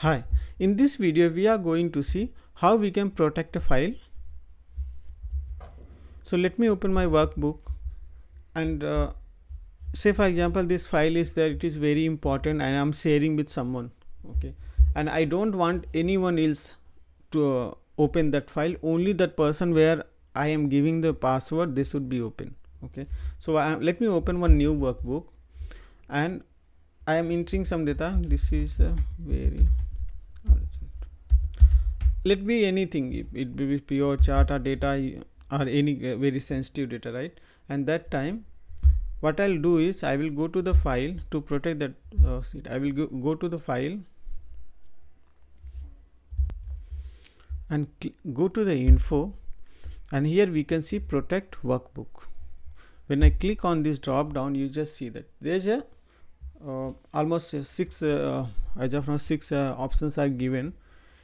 Hi, in this video we are going to see how we can protect a file. So let me open my workbook and say for example this file is there, it is very important and I am sharing with someone, okay, and I don't want anyone else to open that file, only that person where I am giving the password this should be open, okay. So let me open one new workbook and I am entering some data. This is very let be anything, it be pure chart or data or any very sensitive data, right? And that time what I'll do is I will go to the file to protect that I will go to the file and go to the info, and here we can see protect workbook. When I click on this drop down, you just see that there's a almost six as of now 6 options are given.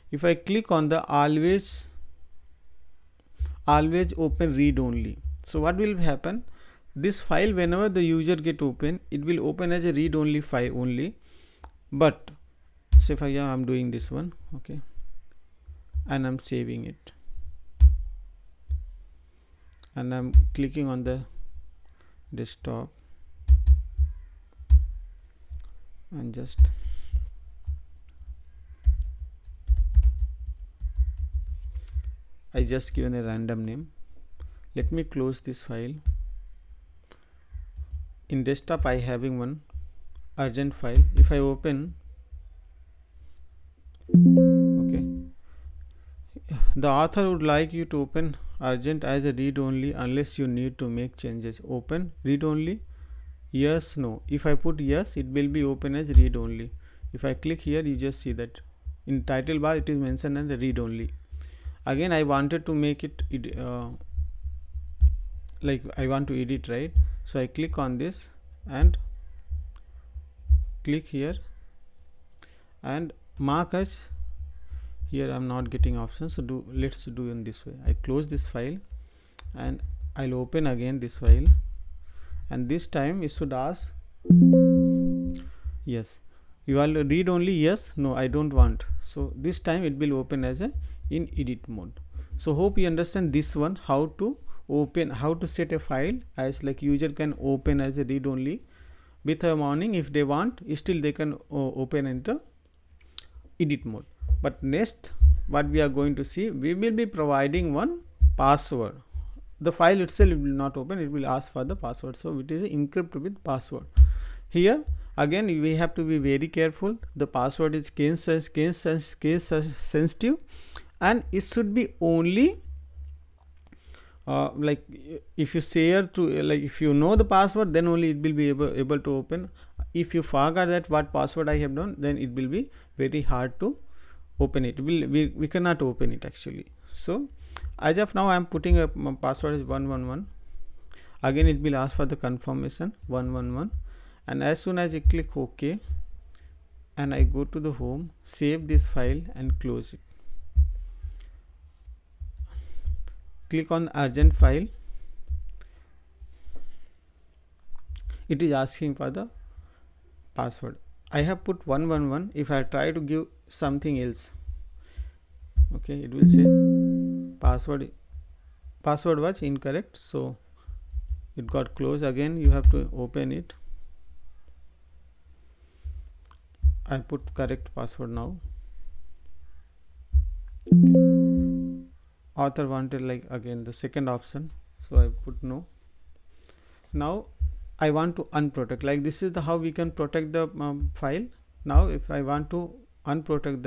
If I click on the always open read only, so what will happen, this file whenever the user get open, it will open as a read only file only. But say if I'm doing this one, okay, and I'm saving it and I'm clicking on the desktop and just I just given a random name. Let me close this file. In desktop I having one urgent file. If I open, okay, the author would like you to open urgent as a read only unless you need to make changes. Open read only, yes, no. If I put yes, it will be open as read only. If I click here, you just see that in title bar it is mentioned as the read only. Again I wanted to make it like I want to edit, right? So I click on this and click here and mark as here. I'm not getting options, so let's do in this way. I close this file and I'll open again this file, and this time it should ask yes, you will read only, yes, no, I don't want. So this time it will open as a in edit mode. So hope you understand this one, how to open, how to set a file as like user can open as a read only with a warning. If they want, still they can open into edit mode. But next what we are going to see, we will be providing one password. The file itself will not open, it will ask for the password, so it is encrypted with password. Here again we have to be very careful. The password is case sensitive and it should be only like if you share to like if you know the password, then only it will be able to open. If you forgot that what password I have done, then it will be very hard to open it. We cannot open it actually. So as of now I am putting a password is 111. Again it will ask for the confirmation 111, and as soon as I click OK and I go to the home, save this file and close it. Click on urgent file. It is asking for the password. I have put 111. If I try to give something else, okay, it will say password was incorrect, so it got closed. Again you have to open it. I put correct password now. Okay. Author wanted like again the second option, so I put no. Now I want to unprotect, like this is the how we can protect the file. Now if I want to unprotect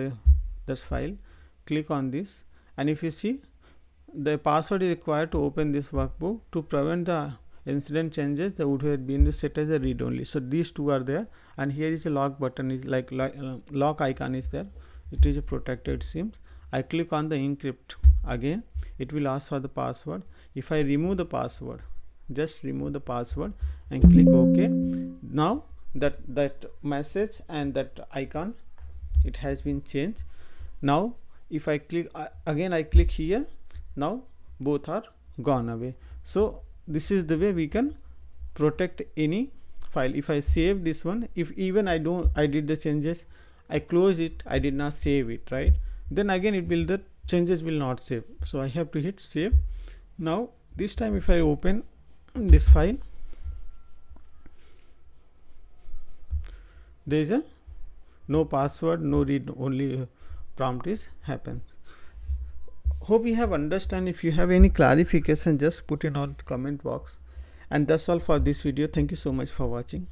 this file, click on this, and if you see the password is required to open this workbook. To prevent the incident changes, the would have been set as a read only. So these two are there, and here is a lock button is like lock icon is there. It is a protected, seems. I click on the encrypt. Again it will ask for the password. If I remove the password, just remove the password and click OK. Now that message and that icon, it has been changed. Now if I click again, I click here, now both are gone away. So this is the way we can protect any file. If I save this one, if even I did the changes, I close it, I did not save it, right? Then again it will, the changes will not save, so I have to hit save. Now this time if I open this file, there is a no password, no read only prompt is happens. Hope you have understand. If you have any clarification, just put it on the comment box. And that's all for this video. Thank you so much for watching.